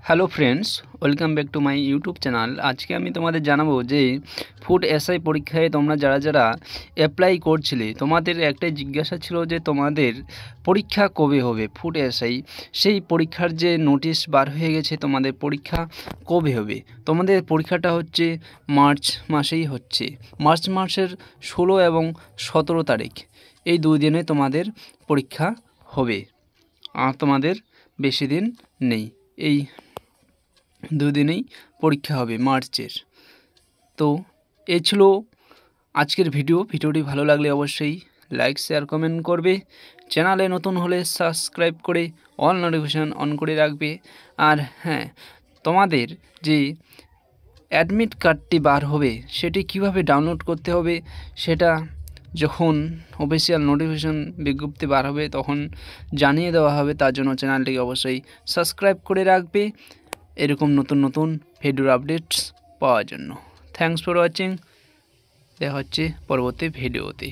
Hello friends, welcome back to my YouTube channel. আজকে আমি তোমাদের জানাবো যে ফুড এসআই পরীক্ষায় তোমরা যারা যারা অ্যাপ্লাই করছিলে, তোমাদের একটাই জিজ্ঞাসা ছিল যে তোমাদের পরীক্ষা কবে হবে ফুড এসআই। সেই পরীক্ষার যে নোটিশ বার হয়ে গেছে, তোমাদের পরীক্ষা কবে হবে। তোমাদের পরীক্ষাটা হচ্ছে মার্চ মাসেই হচ্ছে, মার্চ মাসের 16 এবং 17 তারিখ, এই 2 দিনে তোমাদের পরীক্ষা হবে। আর তোমাদের বেশি দিন নেই, এই 2 দিনেই পরীক্ষা হবে মার্চের। তো এই ছিল আজকের ভিডিওটি ভালো লাগলে অবশ্যই লাইক শেয়ার কমেন্ট করবে। চ্যানেলে নতুন হলে সাবস্ক্রাইব করে অল নোটিফিকেশান অন করে রাখবে। আর হ্যাঁ, তোমাদের যে অ্যাডমিট কার্ডটি বার হবে সেটি কিভাবে ডাউনলোড করতে হবে সেটা যখন অফিসিয়াল নোটিফিকেশন বিজ্ঞপ্তি বার হবে তখন জানিয়ে দেওয়া হবে। তার জন্য চ্যানেলটিকে অবশ্যই সাবস্ক্রাইব করে রাখবে এরকম নতুন নতুন ভিডিওর আপডেটস পাওয়ার জন্য। Thanks for watching. দেখা হচ্ছে পরবর্তী ভিডিওতে।